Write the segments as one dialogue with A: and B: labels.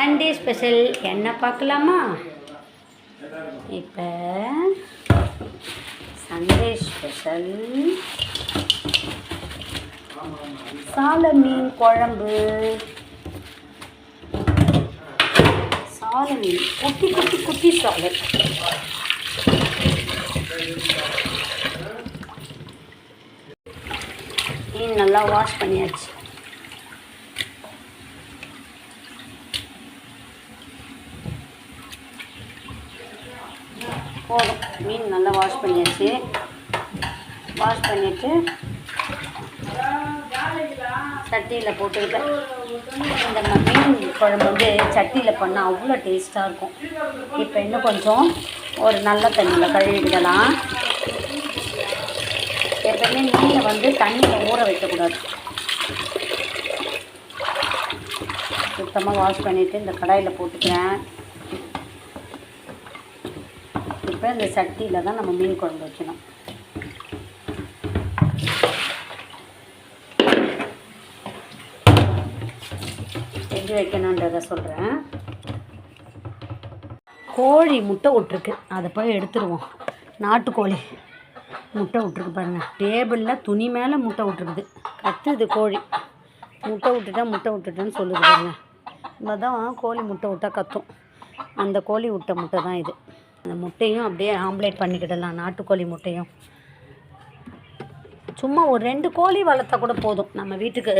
A: Sunday special என்ன பார்க்கலாமா? இப்போ சண்டே ஸ்பெஷல் சால மீன் குழம்பு. சால மீன் குட்டி குட்டி குட்டி சாலை. மீன் நல்லா வாஷ் பண்ணியாச்சு. போதும், மீன் நல்லா வாஷ் பண்ணியாச்சு. வாஷ் பண்ணிவிட்டு சட்டியில் போட்டுக்கிட்டேன். இந்த மீன் குழம்பு வந்து சட்டியில் பண்ணால் அவ்வளோ டேஸ்ட்டாக இருக்கும். இப்போ இன்னும் கொஞ்சம் ஒரு நல்ல தண்ணியில் கழுவிடலாம். எப்பவுமே மீனை வந்து தண்ணியில் ஊற வைக்கக்கூடாது. சுத்தமாக வாஷ் பண்ணிவிட்டு இந்த கடாயில் போட்டுக்கிறேன். இப்போ இந்த சட்டியில் தான் நம்ம மீன் குழம்பு வைக்கணும். எப்படி வைக்கணுன்றதை சொல்கிறேன். கோழி முட்டை விட்ருக்கு, அதை போய் எடுத்துருவோம். நாட்டுக்கோழி முட்டை விட்ருக்கு பாருங்கள். டேபிளில் துணி மேலே முட்டை விட்ருக்குது. கத்துது கோழி. முட்டை விட்டுட்டேன்னு சொல்லுது பாருங்க. இப்போ தான் கோழி முட்டை விட்டா கத்தும். அந்த கோழி விட்ட முட்டை தான் இது. அந்த முட்டையும் அப்படியே ஆம்லேட் பண்ணிக்கிடலாம். நாட்டுக்கோழி முட்டையும் சும்மா ஒரு 2 கோழி வளர்த்தா கூட போதும். நம்ம வீட்டுக்கு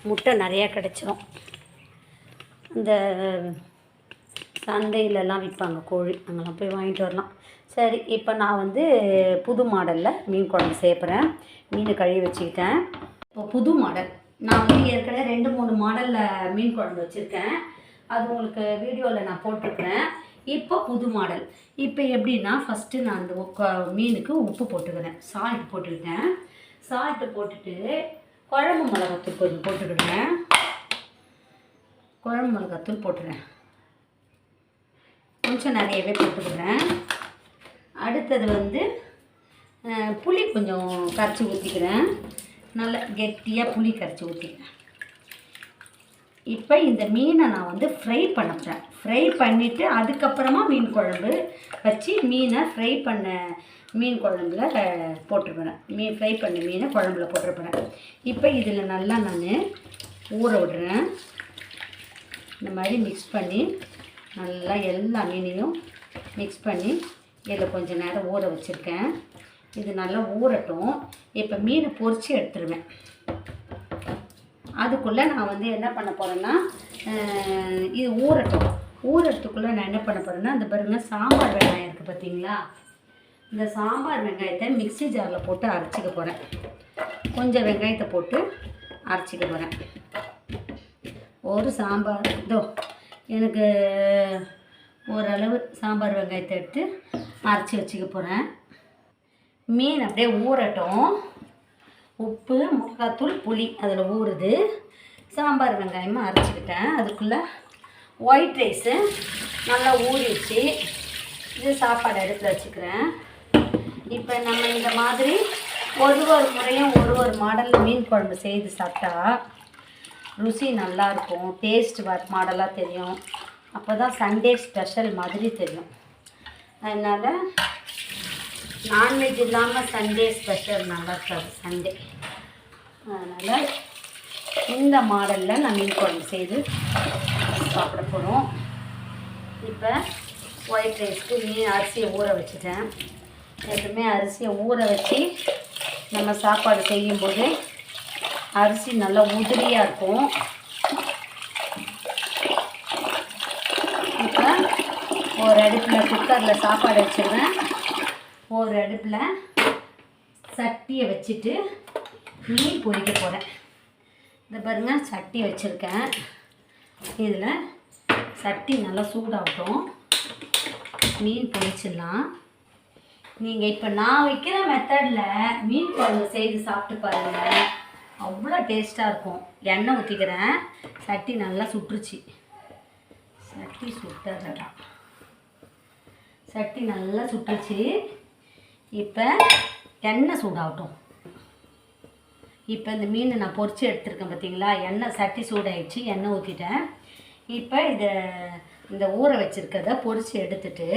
A: முட்டை நிறையா கிடச்சிரும். இந்த சந்தையிலலாம் விற்பாங்க கோழி, அங்கெல்லாம் போய் வாங்கிட்டு வரலாம். சரி, இப்போ நான் வந்து புது மாடலில் மீன் குழம்பு சேர்ப்புறேன். மீன் கழுவி வச்சுக்கிட்டேன். இப்போ புது மாடல் நான் வந்து ஏற்கனவே 2-3 மாடலில் மீன் குழம்பு வச்சுருக்கேன். அது உங்களுக்கு வீடியோவில் நான் போட்டிருக்கிறேன். இப்போ புது மாடல். இப்போ எப்படின்னா, ஃபஸ்ட்டு நான் அந்த மீனுக்கு உப்பு போட்டுக்கிறேன். சால்ட் போட்டுக்கிட்டேன். சால்ட்டு போட்டுட்டு குழம்பு மிளகாத்தூள் கொஞ்சம் போட்டுக்கிட்டேன். குழம்பு மிளகாத்தூள் போட்டுக்கிறேன். கொஞ்சம் நிறையவே போட்டுக்கிறேன். அடுத்தது வந்து புளி கொஞ்சம் கரைச்சி ஊற்றிக்கிறேன். நல்லா கெட்டியாக புளி கரைச்சி ஊற்றிக்கிறேன். இப்போ இந்த மீனை நான் வந்து ஃப்ரை பண்ண ஃப்ரை பண்ணிவிட்டு அதுக்கப்புறமா மீன் குழம்பு வச்சு மீனை ஃப்ரை பண்ண மீன் குழம்புல போட்டுருப்பேன். ஃப்ரை பண்ண மீனை குழம்புல போட்டுருப்பேன். இப்போ இதில் நல்லா நான் ஊற விடுறேன். இந்த மாதிரி மிக்ஸ் பண்ணி நல்லா எல்லா மீனையும் மிக்ஸ் பண்ணி இதில் கொஞ்சம் நேரம் ஊற வச்சுருக்கேன். இது நல்லா ஊறட்டும். இப்போ மீனை பொரித்து எடுத்துருவேன். அதுக்குள்ளே நான் வந்து என்ன பண்ண போகிறேன்னா, இது ஊறத்துக்குள்ளே நான் என்ன பண்ண போகிறேன்னா, அந்த பாருங்க சாம்பார் வெங்காயம் இருக்குது பார்த்தீங்களா? இந்த சாம்பார் வெங்காயத்தை மிக்ஸி ஜாரில் போட்டு அரைச்சிக்க போகிறேன். கொஞ்சம் வெங்காயத்தை போட்டு அரைச்சிக்க போகிறேன். ஒரு சாம்பார் எனக்கு ஓரளவு சாம்பார் வெங்காயத்தை எடுத்து அரைச்சி வச்சுக்க போகிறேன். மீன் அப்படியே ஊறட்டும். உப்பு, மிளகாத்தூள், புளி அதில் ஊறுது. சாம்பார் வெங்காயமாக அரைச்சிக்கிட்டேன். அதுக்குள்ளே ஒயிட் ரைஸு நல்லா ஊறிடுச்சு. இது சாப்பாடு அடுப்பில் வச்சுக்கிறேன். இப்போ நம்ம இந்த மாதிரி ஒரு முறையும் ஒரு மாடலில் மீன் குழம்பு செய்து சாப்பிட்டா ருசி நல்லாயிருக்கும். டேஸ்ட் மாடலாக தெரியும். அப்போ தான் சண்டே ஸ்பெஷல் மாதிரி தெரியும். அதனால் நான்வெஜ் இல்லாமல் சண்டே ஸ்பெஷல் நல்லா இருக்காது சண்டே. அதனால் இந்த மாடலில் நான் மீன் குழம்பு செய்து சாப்பிட போகிறோம். இப்போ ஒயிட் ரைஸ்க்கு அரிசியை ஊற வச்சுட்டேன். எப்பவுமே அரிசியை ஊற வச்சு நம்ம சாப்பாடு செய்யும்போது அரிசி நல்லா உதிரியாக இருக்கும். இப்போ ஒரு அடுப்பில் குக்கரில் சாப்பாடு வச்சுருவேன். ஒரு அடுப்பில் சட்டியை வச்சுட்டு மீன் பொரிக்க போகிறேன். இந்த பாருங்கள், சட்டி வச்சுருக்கேன். இதில் சட்டி நல்லா சூடாகட்டும். மீன் பொரிச்சிடலாம். நீங்கள் இப்போ நான் வைக்கிற மெத்தடில் மீன் குழம்பு செய்து சாப்பிட்டு பாருங்கள், அவ்வளோ டேஸ்ட்டாக இருக்கும். எண்ணெய் ஊற்றிக்கிறேன். சட்டி நல்லா சுட்டுருச்சு. சட்டி நல்லா சுட்டுருச்சு. இப்போ எண்ணெய் சூடாகட்டும். இப்போ இந்த மீன் நான் பொரித்து எடுத்துருக்கேன் பார்த்தீங்களா? எண்ணெய் சட்டி சூடாயிடுச்சு. எண்ணெய் ஊற்றிட்டேன். இப்போ இந்த ஊற வச்சுருக்கிறத பொரித்து எடுத்துட்டு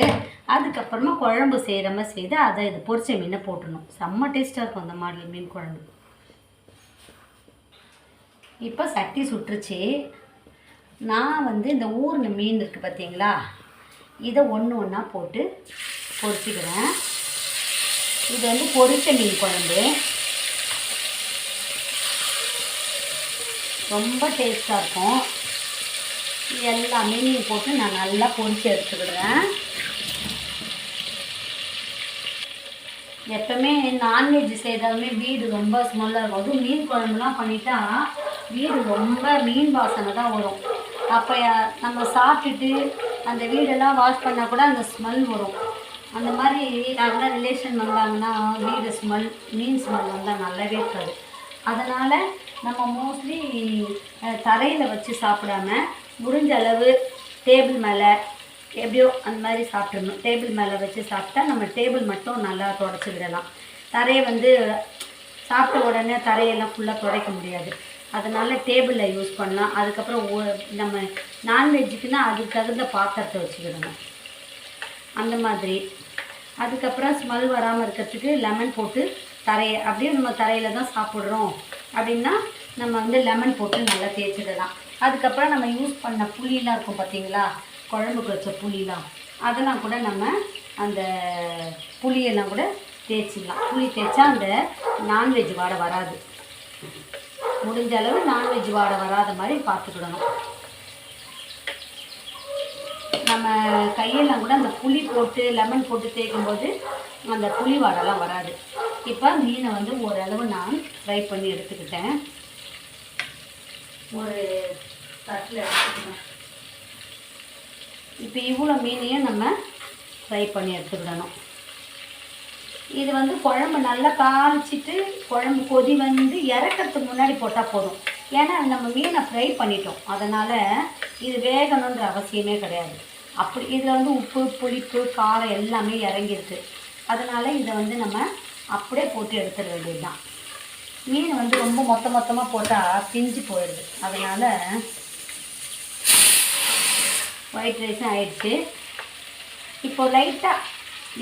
A: அதுக்கப்புறமா குழம்பு செய்கிற மாதிரி செய்து அதை இது பொரிச்ச மீனை போட்டுடணும். செம்ம டேஸ்ட்டாக இருக்கும் அந்த மாடல் மீன் குழம்பு. இப்போ சட்டி சுட்டுருச்சு. நான் வந்து இந்த ஊறின மீன் இருக்குது பார்த்தீங்களா, இதை ஒன்று ஒன்றா போட்டு பொரிச்சிக்கிறேன். இது வந்து பொரிச்ச மீன் குழம்பு ரொம்ப டேஸ்ட்டாக இருக்கும். எல்லா மீனையும் போட்டு நான் நல்லா பொரிச்சு எடுத்துக்கிடுறேன். எப்பவுமே நான்வெஜ் செய்தாலுமே வீடு ரொம்ப ஸ்மெல்லாக இருக்கும். அதுவும் மீன் குழம்புலாம் பண்ணிட்டா வீடு ரொம்ப மீன் வாசனை தான் வரும். அப்போ நம்ம சாப்பிட்டுட்டு அந்த வீடெல்லாம் வாஷ் பண்ணால் கூட அந்த ஸ்மெல் வரும். அந்த மாதிரி யாருன்னா ரிலேஷன் வந்தாங்கன்னா வீடு ஸ்மெல், மீன் ஸ்மெல் வந்தால் நல்லாவே இருக்காது. அதனால் நம்ம மோஸ்ட்லி தரையில் வச்சு சாப்பிடாம முடிஞ்ச அளவு டேபிள் மேலே எப்படியோ அந்த மாதிரி சாப்பிட்றணும். டேபிள் மேலே வச்சு சாப்பிட்டா நம்ம டேபிள் மட்டும் நல்லா துடைச்சி விடலாம். தரையை வந்து சாப்பிட்ட உடனே தரையெல்லாம் ஃபுல்லாக துடைக்க முடியாது. அதனால் டேபிளில் யூஸ் பண்ணலாம். அதுக்கப்புறம் நம்ம நான்வெஜ்ஜுக்குன்னா அதுக்கு தகுந்த பாத்திரத்தை வச்சுக்கிடணும் அந்த மாதிரி. அதுக்கப்புறம் ஸ்மெல் வராமல் இருக்கிறதுக்கு லெமன் போட்டு தரையை அப்படியே நம்ம தரையில் தான் சாப்பிட்றோம் அப்படின்னா நம்ம வந்து லெமன் போட்டு நல்லா தேய்ச்சிடலாம். அதுக்கப்புறம் நம்ம யூஸ் பண்ண புளியெலாம் இருக்கும் பார்த்தீங்களா, குழம்புக்கு வச்ச புளியெலாம், அதெல்லாம் கூட நம்ம அந்த புளியெல்லாம் கூட தேய்ச்சிடலாம். புளி தேய்ச்சா அந்த நான்வெஜ் வாடை வராது. முடிஞ்ச அளவு நான்வெஜ் வாடை வராத மாதிரி பார்த்துக்கிடணும். நம்ம கையெல்லாம் கூட அந்த புளி போட்டு லெமன் போட்டு தேய்க்கும்போது அந்த புளி வாடெல்லாம் வராது. இப்போ மீனை வந்து ஓரளவு நான் ஃப்ரை பண்ணி எடுத்துக்கிட்டேன். ஒரு தட்டில் எடுத்துக்கிட்டேன். இப்போ இவ்வளோ மீனையும் நம்ம ஃப்ரை பண்ணி எடுத்துக்கிடணும். இது வந்து குழம்பு நல்லா தாளிச்சிட்டு குழம்பு கொதி வந்து இறக்கிறதுக்கு முன்னாடி போட்டால் போதும். ஏன்னா நம்ம மீனை ஃப்ரை பண்ணிட்டோம், அதனால் இது வேகணுன்ற அவசியமே கிடையாது. அப்படி இதில் வந்து உப்பு, புளிப்பு, காரம் எல்லாமே இறங்கிருக்கு. அதனால் இதை வந்து நம்ம அப்படியே போட்டு எடுத்துட வேண்டியது தான். மீன் வந்து ரொம்ப மொத்தமாக போட்டால் பிஞ்சு போயிடுது. அதனால் ஒயிட் ரைஸும் ஆயிடுச்சு. இப்போ லைட்டாக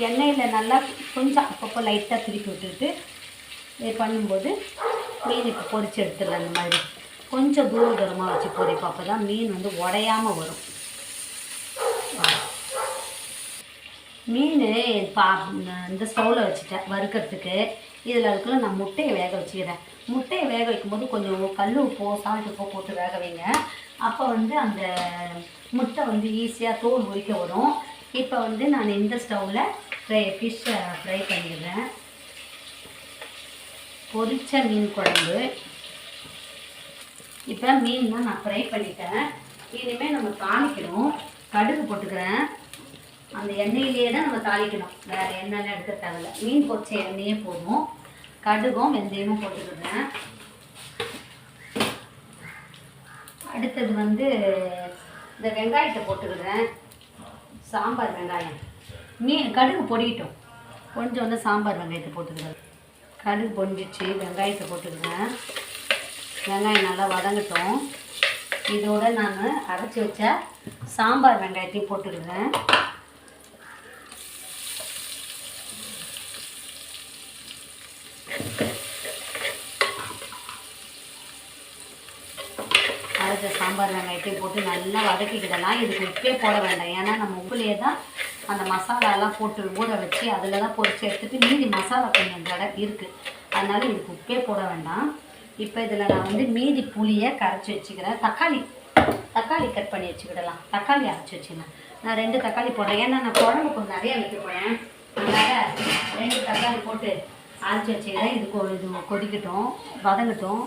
A: எண்ணெயில் நல்லா கொஞ்சம் அப்பப்போ லைட்டாக திருப்பி விட்டுட்டு இது பண்ணும்போது மீன் இப்போ பொரிச்சு எடுத்துடலாம். இந்த மாதிரி கொஞ்சம் தூரமாக வச்சு பொரிப்போம். அப்போ தான் மீன் வந்து உடையாமல் வரும். மீன் இந்த ஸ்டவ்வில் வச்சுட்டேன் வறுக்கிறதுக்கு. இதில் இருக்குள்ள நான் முட்டையை வேக வச்சுக்கிறேன். முட்டையை வேக வைக்கும்போது கொஞ்சம் கல் உப்போ சால்ட் உப்போ போட்டு வேக வைங்க. அப்போ வந்து அந்த முட்டை வந்து ஈஸியாக தோல் உரிக்க வரும். இப்போ வந்து நான் இந்த ஸ்டவ்வில் ஃபிஷ்ஷை ஃப்ரை பண்ணிடுறேன். பொரிச்ச மீன் குழம்பு. இப்போ மீன்லாம் நான் ஃப்ரை பண்ணிட்டேன். இனிமேல் நம்ம தாளிக்கணும். கடுகு போட்டுக்கிறேன். அந்த எண்ணெயிலேயே தான் நம்ம தாளிக்கணும், வேறு எண்ணெய்லாம் எடுக்க தேவையில்லை. மீன் பொரிச்ச எண்ணெயே போதும். கடுகும் வெந்தயமும் போட்டுக்கிறேன். அடுத்தது வந்து இந்த வெங்காயத்தை போட்டுக்கிறேன். சாம்பார் வெங்காயம். கடுகு பொடிக்கிட்டோம். கொஞ்சோண்டு சாம்பார் வெங்காயத்தை போட்டுக்கிறேன். கடுகு பொடிஞ்சிச்சு, வெங்காயத்தை போட்டுக்கிறேன். வெங்காயம் நல்லா வதங்கட்டும். இதோட நான் அரைச்சி வச்ச சாம்பார் வெங்காயத்தையும் போட்டுக்கிறேன். அரைச்ச சாம்பார் வெங்காயத்தையும் போட்டு நல்லா வதக்கிக்கிடலாம். இதுக்கு உப்பே போட வேண்டாம். ஏன்னா நம்ம உப்புலேயே தான் அந்த மசாலாலாம் போட்டு ஊற வச்சு அதில் தான் பொரிச்சு எடுத்துகிட்டு மீதி மசாலா கொஞ்சம் கடை இருக்குது. அதனால் இதுக்கு உப்பே போட வேண்டாம். இப்போ இதில் நான் வந்து மீதி புளியை கரைச்சி வச்சுக்கிறேன். தக்காளி கட் பண்ணி வச்சுக்கிடலாம். தக்காளி அரைச்சி வச்சுக்கிறேன். நான் 2 தக்காளி போடுறேன். ஏன்னா நான் குழம்பு கொஞ்சம் நிறைய வைக்க போகிறேன். அதனால் 2 தக்காளி போட்டு அரைச்சி வச்சுக்கிறேன். இது கொதிக்கட்டும், வதங்கட்டும்.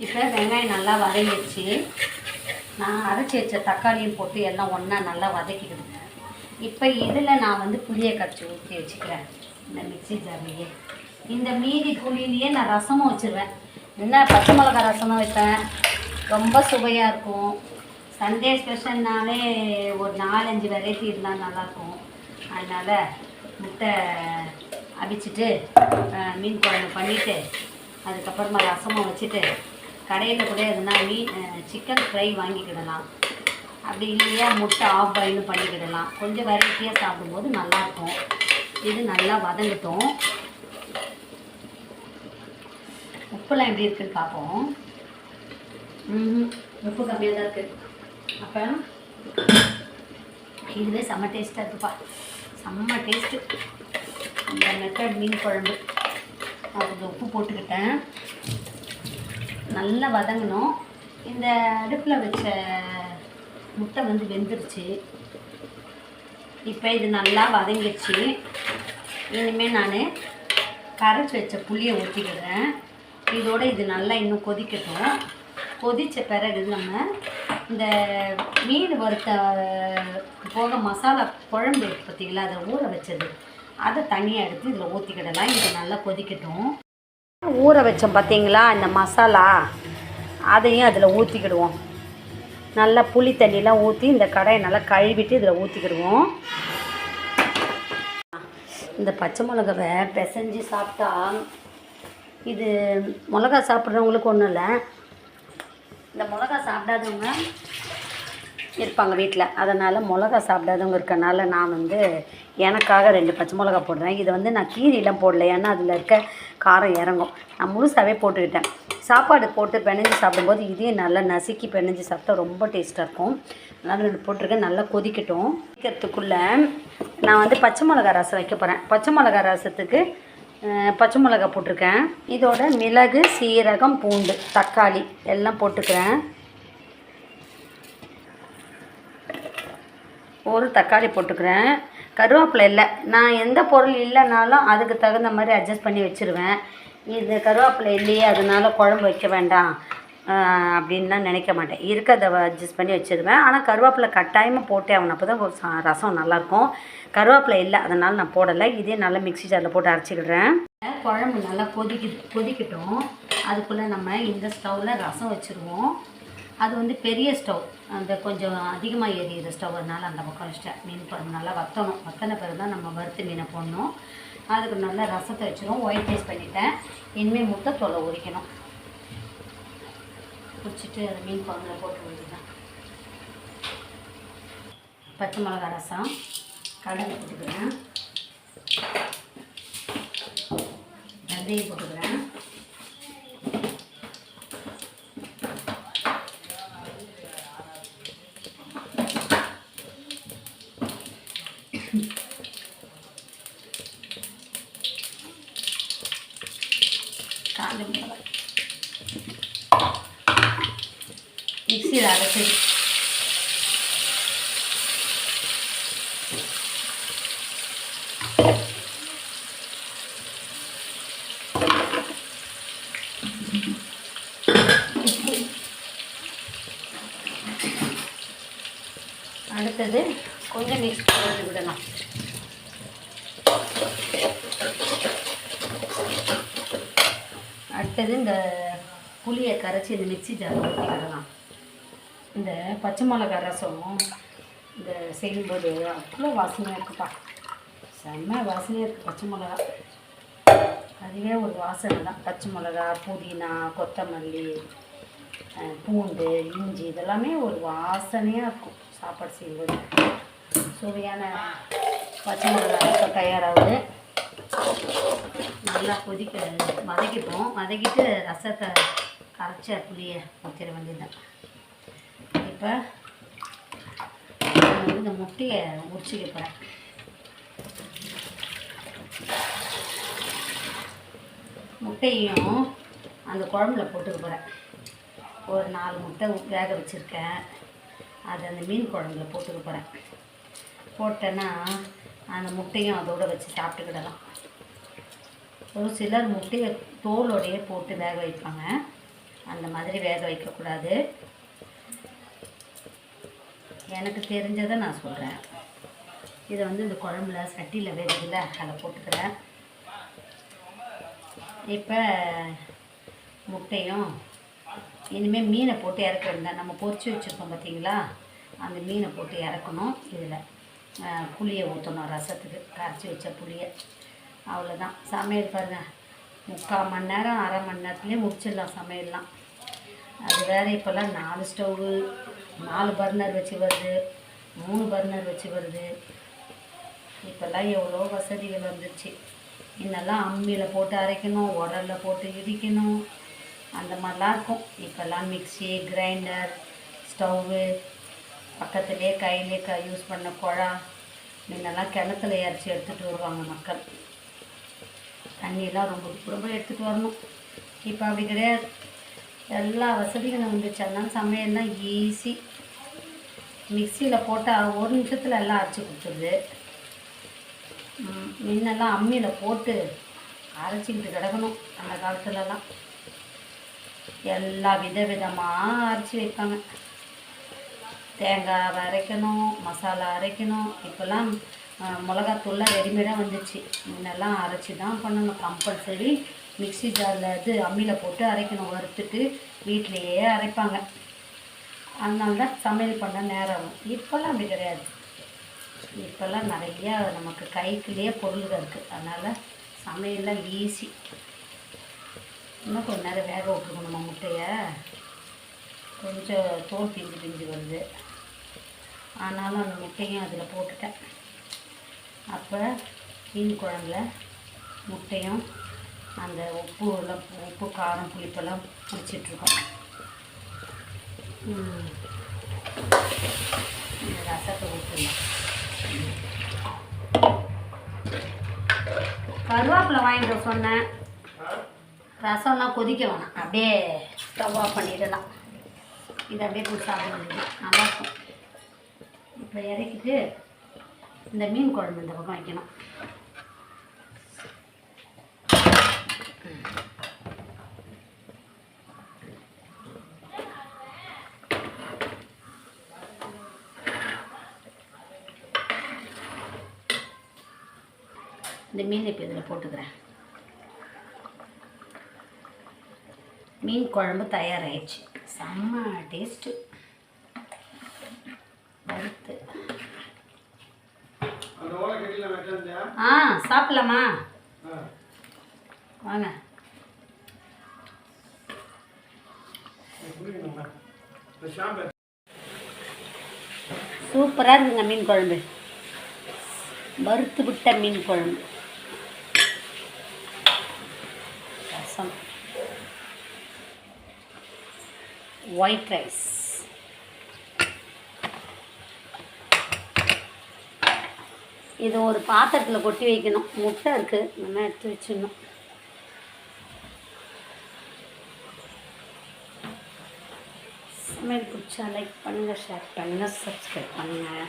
A: இப்போ வெங்காயம் நல்லா வதங்கிடுச்சு. நான் அரைச்சி வச்ச தக்காளியும் போட்டு எல்லாம் ஒன்றா நல்லா வதக்கிக்கிடுங்க. இப்போ இதில் நான் வந்து புளியை கரைச்சி ஊற்றி வச்சுக்கிறேன் இந்த மிக்ஸி ஜார்லேயே. இந்த மீதி புளியிலேயே நான் ரசமும் வச்சுருவேன். என்ன பச்சை மிளகா ரசமும் வைப்பேன். ரொம்ப சுவையாக இருக்கும். சண்டே ஸ்பெஷல்னாலே ஒரு 4-5 வெரைட்டி இருந்தால் நல்லாயிருக்கும். அதனால் முட்டை அவிச்சிட்டு மீன் குழம்பு பண்ணிவிட்டு அதுக்கப்புறமா ரசமும் வச்சுட்டு கடையில் கூட எதுனா சிக்கன் ஃப்ரை வாங்கிக்கிடலாம். அப்படி இல்லையா முட்டை ஆஃப் பாயிலும் பண்ணிக்கிடலாம். கொஞ்சம் வெரைட்டியாக சாப்பிடும்போது நல்லாயிருக்கும். இது நல்லா வதங்கட்டும். உப்புலாம் எப்படி இருக்குன்னு பார்ப்போம். உப்பு கம்மியாக தான் இருக்குது. அப்போ இதுவே செம்ம டேஸ்ட்டாக இருக்குப்பா, செம்ம டேஸ்ட்டு. இந்த மெத்தட் மீன் குழம்பு அதுக்கு உப்பு போட்டுக்கிட்டேன். நல்லா வதங்கணும். இந்த அடுப்பில் வச்ச முட்டை வந்து வெந்துருச்சு. இப்போ இது நல்லா வதங்கிடுச்சு. இனிமேல் நான் கரைச்சி வச்ச புளியை ஊற்றிக்கிறேன். இதோடு இது நல்லா இன்னும் கொதிக்கட்டும். கொதித்த பிறகு நம்ம இந்த மீன் வறுத்த போக மசாலா குழம்பு பார்த்திங்களா, அதை ஊற வச்சது அதை தனியாக எடுத்து இதில் ஊற்றிக்கிடலாம். இது நல்லா கொதிக்கட்டும். ஊற வச்சோம் பார்த்திங்களா இந்த மசாலா, அதையும் அதில் ஊற்றிக்கிடுவோம். நல்லா புளி தண்ணியெலாம் ஊற்றி இந்த கடாயை நல்லா கழுவிட்டு இதில் ஊற்றிக்கிடுவோம். இந்த பச்சை மிளகாவை பிசைஞ்சு சாப்பிட்டா, இது மிளகா சாப்பிட்றவங்களுக்கு ஒன்றும் இல்லை, இந்த மிளகா சாப்பிடாதவங்க இருப்பாங்க வீட்டில். அதனால் மிளகா சாப்பிடாதவங்க இருக்கனால நான் வந்து எனக்காக 2 பச்சை மிளகா போடுறேன். இதை வந்து நான் கீரிலாம் போடல, ஏன்னா அதில் இருக்க காரம் இறங்கும். நான் முழுசாகவே போட்டுக்கிட்டேன். சாப்பாடு போட்டு பிணைஞ்சு சாப்பிடும்போது இதையும் நல்லா நசுக்கி பிணைஞ்சு சாப்பிட்டா ரொம்ப டேஸ்ட்டாக இருக்கும். அதனால் 2 போட்டிருக்கேன். நல்லா கொதிக்கட்டும். கொதிக்கிறதுக்குள்ளே நான் வந்து பச்சை மிளகா ரசம் வைக்க போகிறேன். பச்சை மிளகா ரசத்துக்கு பச்சை மிளகா போட்டிருக்கேன். இதோட மிளகு, சீரகம், பூண்டு, தக்காளி எல்லாம் போட்டுக்கிறேன். ஒரு தக்காளி போட்டுக்கிறேன். கருவேப்பிலை இல்லை, நான் எந்த பொருள் இல்லைனாலும் அதுக்கு தகுந்த மாதிரி அட்ஜஸ்ட் பண்ணி வச்சுருவேன். இது கருவேப்பிலை இல்லையே அதனால் குழம்பு வைக்க வேண்டாம் அப்படின்லாம் நினைக்க மாட்டேன். இருக்கிறத அட்ஜஸ்ட் பண்ணி வச்சுருவேன். ஆனால் கருவேப்பிலை கட்டாயமாக போட்டே ஆகணும், அப்போ தான் ரசம் நல்லாயிருக்கும். கருவேப்பிலை இல்லை அதனால் நான் போடலை. இதே நல்லா மிக்ஸி ஜாரில் போட்டு அரைச்சிக்கிடுறேன். குழம்பு நல்லா கொதிக்கட்டும். அதுக்குள்ளே நம்ம இந்த ஸ்டவ்வில் ரசம் வச்சுருவோம். அது வந்து பெரிய ஸ்டவ், அந்த கொஞ்சம் அதிகமாக எரியிற ஸ்டவ், அதனால் அந்த பக்கம் வச்சிட்டேன். மீன் குழம்பு நல்லா வத்தன பிறகு தான் நம்ம வறுத்து மீனை போடணும். அதுக்கு நல்லா ரசத்தை வச்சுருவோம். ஒயிட் ரைஸ் பண்ணிவிட்டேன். இனிமேல் முட்டை தோலை உரிக்கணும். குடிச்சிட்டு அது மீன் குழம்புல போட்டு விட்டுதான். பச்சை மிளகா ரசம், கடலை போட்டுக்கிறேன், வெந்தயம் போட்டுக்கிறேன், காஞ்ச மிளகாய் மிக்சியில் அரைச்சி அடுத்தது கொஞ்சம் மிக்ஸ் பண்ணி விடலாம். அடுத்தது இந்த புளியை கரைச்சி இந்த மிக்ஸி ஜாரில் ஊற்றிக்கிடலாம். இந்த பச்சை மிளகா ரசம் இந்த செய்யும்போது அவ்வளோ வாசனையாக இருக்குப்பா, செம்ம வாசனையாக இருக்குது. பச்சை மிளகா அதுவே ஒரு வாசனை தான். பச்சை மிளகா, புதினா, கொத்தமல்லி, பூண்டு, இஞ்சி இதெல்லாமே ஒரு வாசனையாக இருக்கும் சாப்பாடு செய்யும்போது. சுவையான பச்சை மிளகா ரசம் தயாராகுது. நல்லா வதக்கிப்போம். வதக்கிட்டு ரசத்தை கரைச்ச புளியை ஊற்றிட வேண்டியதுதான். இப்போ இந்த முட்டையை உரிச்சிக்க போகிறேன். முட்டையும் அந்த குழம்புல போட்டுக்க போகிறேன். ஒரு 4 முட்டை வேக வச்சுருக்கேன், அதை அந்த மீன் குழம்புல போட்டுக்க போகிறேன். போட்டேன்னா அந்த முட்டையும் அதோடு வச்சு சாப்பிட்டுக்கிடலாம். ஒரு சிலர் முட்டையை தோலோடையே போட்டு வேக வைப்பாங்க, அந்த மாதிரி வேக வைக்கக்கூடாது. எனக்கு தெரிஞ்சதை நான் சொல்கிறேன். இதை வந்து இந்த குழம்புல சட்டியில் வேகுதில்ல, அதை போட்டுக்கிறேன். இப்போ முட்டையும் இனிமேல் மீனை போட்டு இறக்க வேண்டாம். நம்ம பொரிச்சு வச்சுருக்கோம் பார்த்தீங்களா, அந்த மீனை போட்டு இறக்கணும். இதில் புளியை ஊற்றணும், ரசத்துக்கு கரைச்சி வச்ச புளியை. அவ்வளோதான் சமையல். பாருங்கள், 3/4 மணி நேரம் 1/2 மணி நேரத்துலேயே முடிச்சிடலாம் சமையல்லாம். அது வேறு இப்போல்லாம் 4 ஸ்டவ்வு, 4 பர்னர் வச்சு வருது, 3 பர்னர் வச்சு வருது. இப்போல்லாம் எவ்வளோ வசதிகள் வந்துடுச்சு. இன்னெல்லாம் அம்மியில் போட்டு அரைக்கணும், உரலில் போட்டு இடிக்கணும், அந்த மாதிரிலாம் இருக்கும். இப்போல்லாம் மிக்சி, கிரைண்டர், ஸ்டவ்வு, பக்கத்துலேயே கையிலே யூஸ் பண்ண குழா. முன்னெல்லாம் கிணத்துல இறச்சி எடுத்துகிட்டு வருவாங்க மக்கள். தண்ணியெல்லாம் ரொம்ப ரொம்ப எடுத்துகிட்டு வரணும். இப்போ அப்படி கிடையாது. எல்லா வசதிகளும் வந்துச்சு. அதனால சமையல்லாம் ஈஸி. மிக்சியில் போட்டால் 1 நிமிஷத்தில் எல்லாம் அரைச்சி கொடுத்துருது. முன்னெல்லாம் அம்மியில் போட்டு அரைச்சிக்கிட்டு கிடக்கணும். அந்த காலத்துலலாம் எல்லா விதமாக அரைச்சி வைப்பாங்க. தேங்காய் அரைக்கணும், மசாலா அரைக்கணும். இப்போல்லாம் மிளகாத்தூள்லாம் ரெடிமேடாக வந்துச்சு. முன்னெல்லாம் அரைச்சி தான் பண்ணணும். கம்பல்சரி மிக்சி ஜாரில் அம்மியில் போட்டு அரைக்கணும். வறுத்துட்டு வீட்டிலையே அரைப்பாங்க. அதனால தான் சமையல் பண்ண நேரம் ஆகும். இப்போல்லாம் அப்படி கிடையாது. இப்போல்லாம் நிறையா நமக்கு கைக்குள்ளேயே பொருள்கள் இருக்குது. அதனால் சமையல்லாம் ஈஸி. இன்னும் கொஞ்சம் நேரம் வேக விட்டுருக்கணும் நம்ம முட்டையை. கொஞ்சம் தோல் பிஞ்சு வருது. ஆனாலும் அந்த முட்டையும் அதில் போட்டுட்டேன். அப்போ மீன் குழம்புல முட்டையும் அந்த உப்பு காரம் புளிப்பெல்லாம் பிடிச்சிட்ருக்கோம். ரசத்தை ஊற்றலாம். கருவேப்பிலை வாங்கிட்டு சொன்னேன். ரசம்லாம் கொதிக்க வேணாம், அப்படியே ஸ்டவ் ஆஃப் பண்ணிடலாம். இதை அப்படியே போட்டு சாப்பிட வேண்டியது நல்லாயிருக்கும். இப்போ இறக்கிட்டு இந்த மீன் குழம்பு இந்த பக்கம் வைக்கணும். இந்த மீன் இப்போ இதில் போட்டுக்கிறேன். மீன் குழம்பு தயாராகிடுச்சு. செம்ம டேஸ்ட்டு. வறுத்து சாப்பிடலாமா? வாங்க. சூப்பராக இருக்குங்க மீன் குழம்பு. வறுத்து விட்ட மீன் குழம்பு, ரசம், ஒயிட் ரைஸ். இது ஒரு பாத்திரத்தில் கொட்டி வைக்கணும். முட்டை இருக்குது, நம்ம எடுத்து வச்சிடணும். சமையல் பிடிச்சா லைக் பண்ணுங்கள், ஷேர் பண்ணுங்கள், சப்ஸ்கிரைப் பண்ணுங்கள்.